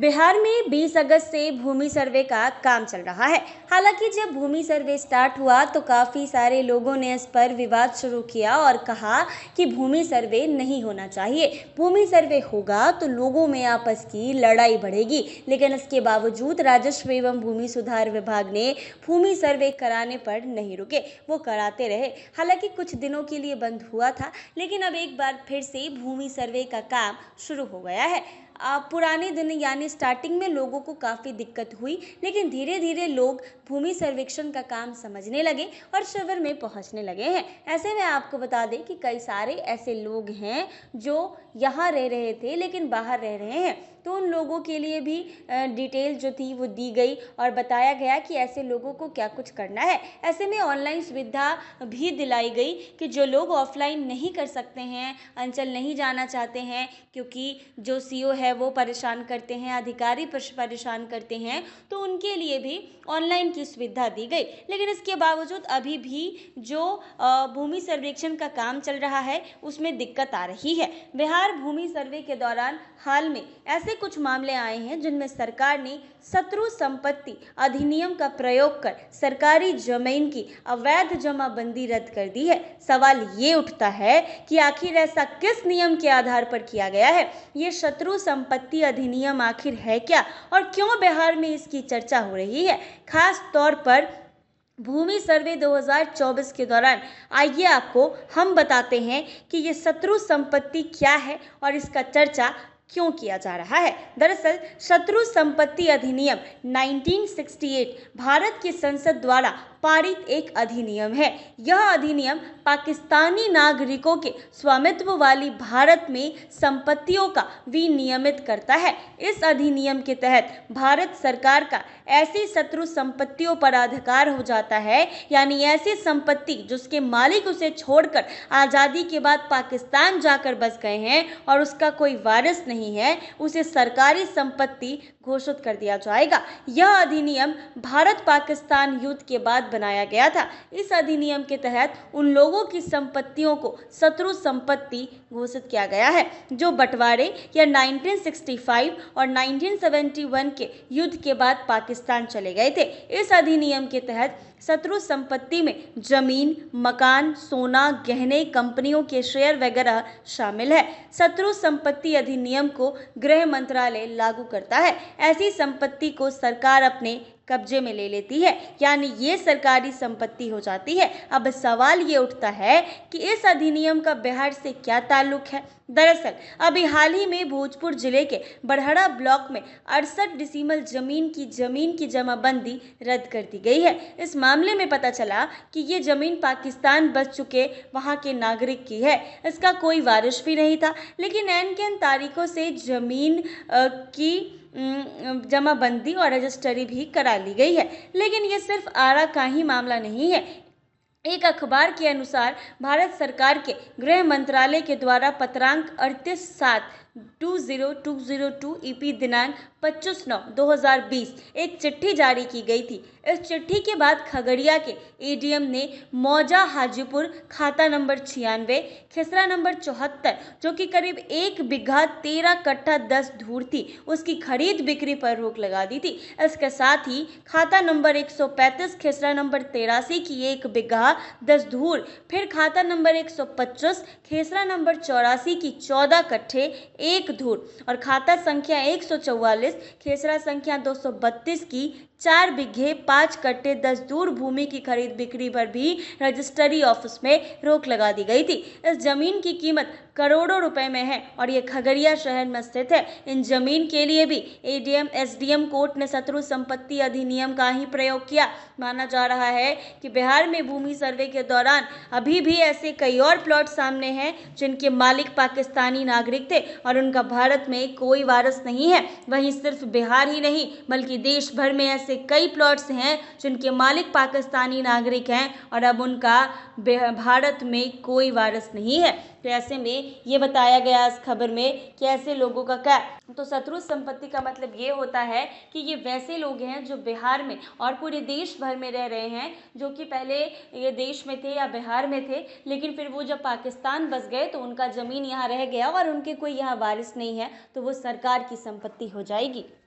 बिहार में 20 अगस्त से भूमि सर्वे का काम चल रहा है। हालांकि जब भूमि सर्वे स्टार्ट हुआ तो काफ़ी सारे लोगों ने इस पर विवाद शुरू किया और कहा कि भूमि सर्वे नहीं होना चाहिए। भूमि सर्वे होगा तो लोगों में आपस की लड़ाई बढ़ेगी। लेकिन इसके बावजूद राजस्व एवं भूमि सुधार विभाग ने भूमि सर्वे कराने पर नहीं रुके, वो कराते रहे। हालांकि कुछ दिनों के लिए बंद हुआ था, लेकिन अब एक बार फिर से भूमि सर्वे का काम शुरू हो गया है। पुराने दिन यानी स्टार्टिंग में लोगों को काफ़ी दिक्कत हुई, लेकिन धीरे धीरे लोग भूमि सर्वेक्षण का काम समझने लगे और शिविर में पहुंचने लगे हैं। ऐसे में आपको बता दें कि कई सारे ऐसे लोग हैं जो यहाँ रह रहे थे लेकिन बाहर रह रहे हैं, तो उन लोगों के लिए भी डिटेल जो थी वो दी गई और बताया गया कि ऐसे लोगों को क्या कुछ करना है। ऐसे में ऑनलाइन सुविधा भी दिलाई गई कि जो लोग ऑफलाइन नहीं कर सकते हैं, अंचल नहीं जाना चाहते हैं क्योंकि जो सीओ है वो परेशान करते हैं, अधिकारी परेशान करते हैं, तो उनके लिए भी ऑनलाइन की सुविधा दी गई। लेकिन इसके बावजूद अभी भी जो भूमि सर्वेक्षण का काम चल रहा है उसमें दिक्कत आ रही है। बिहार भूमि सर्वे के दौरान हाल में ऐसे कुछ मामले आए हैं जिनमें सरकार ने शत्रु संपत्ति अधिनियम का प्रयोग कर सरकारी जमीन की अवैध जमाबंदी रद्द कर दी है। सवाल ये उठता है कि आखिर ऐसा किस नियम के आधार पर किया गया है? ये शत्रु संपत्ति अधिनियम आखिर है क्या और क्यों बिहार में इसकी चर्चा हो रही है, खास तौर पर भूमि सर्वे 2024 के दौरान? आइए आपको हम बताते हैं कि ये शत्रु संपत्ति क्या है और इसका चर्चा क्यों किया जा रहा है। दरअसल शत्रु संपत्ति अधिनियम 1968 भारत की संसद द्वारा पारित एक अधिनियम है। यह अधिनियम पाकिस्तानी नागरिकों के स्वामित्व वाली भारत में संपत्तियों का विनियमित करता है। इस अधिनियम के तहत भारत सरकार का ऐसी शत्रु संपत्तियों पर अधिकार हो जाता है, यानी ऐसी संपत्ति जिसके मालिक उसे छोड़कर आज़ादी के बाद पाकिस्तान जाकर बस गए हैं और उसका कोई वारिस नहीं है, उसे सरकारी संपत्ति घोषित कर दिया जाएगा। यह अधिनियम भारत पाकिस्तान युद्ध के बाद बनाया गया था। इस अधिनियम के तहत उन लोगों की संपत्तियों को शत्रु संपत्ति घोषित किया गया है जो बंटवारे या 1965 और 1971 के युद्ध के बाद पाकिस्तान चले गए थे। इस अधिनियम के तहत शत्रु संपत्ति में जमीन, मकान, सोना, गहने, कंपनियों के शेयर वगैरह शामिल है। शत्रु संपत्ति अधिनियम को गृह मंत्रालय लागू करता है। ऐसी संपत्ति को सरकार अपने कब्जे में ले लेती है, यानी ये सरकारी संपत्ति हो जाती है। अब सवाल ये उठता है कि इस अधिनियम का बिहार से क्या ताल्लुक है। दरअसल अभी हाल ही में भोजपुर जिले के बड़हरा ब्लॉक में 68 डिसिमल जमीन की जमाबंदी रद्द कर दी गई है। इस मामले में पता चला कि ये जमीन पाकिस्तान बस चुके वहां के नागरिक की है। इसका कोई वारिस भी नहीं था, लेकिन ऐन के तारीखों से जमीन की जमाबंदी और रजिस्ट्री भी करा ली गई है। लेकिन ये सिर्फ आरा का ही मामला नहीं है। एक अखबार के अनुसार भारत सरकार के गृह मंत्रालय के द्वारा पत्रांक 38/7/2002 ईपी दिनांक 25/9/2020 एक चिट्ठी जारी की गई थी। इस चिट्ठी के बाद खगड़िया के एडीएम ने मौजा हाजीपुर खाता नंबर 96 खिसरा नंबर 74 जो कि करीब 1 बीघा 13 कट्ठा 10 धूर थी, उसकी खरीद बिक्री पर रोक लगा दी थी। इसके साथ ही खाता नंबर 135 खिसरा नंबर 83 की 1 बीघा 10 धूर, फिर खाता नंबर 125 खेसरा नंबर 84 की 14 कट्ठे 1 धूर और खाता संख्या 144 खेसरा संख्या 232 की 4 बीघे 5 कट्टे 10 धूर भूमि की खरीद बिक्री पर भी रजिस्ट्री ऑफिस में रोक लगा दी गई थी। इस जमीन की कीमत करोड़ों रुपए में है और ये खगड़िया शहर में स्थित है। इन जमीन के लिए भी एडीएम एसडीएम कोर्ट ने शत्रु संपत्ति अधिनियम का ही प्रयोग किया। माना जा रहा है कि बिहार में भूमि सर्वे के दौरान अभी भी ऐसे कई और प्लॉट सामने हैं जिनके मालिक पाकिस्तानी नागरिक थे और उनका भारत में कोई वारिस नहीं है। वहीं सिर्फ बिहार ही नहीं बल्कि देश भर में ऐसे कई प्लॉट्स हैं जिनके मालिक पाकिस्तानी नागरिक हैं और अब उनका भारत में कोई वारिस नहीं है। तो ऐसे में ये बताया गया इस खबर में कि ऐसे लोगों का क्या, तो शत्रु संपत्ति का मतलब ये होता है कि ये वैसे लोग हैं जो बिहार में और पूरे देश भर में रह रहे हैं, जो कि पहले ये देश में थे या बिहार में थे, लेकिन फिर वो जब पाकिस्तान बस गए तो उनका ज़मीन यहाँ रह गया और उनके कोई यहाँ वारिस नहीं है, तो वो सरकार की संपत्ति हो जाएगी।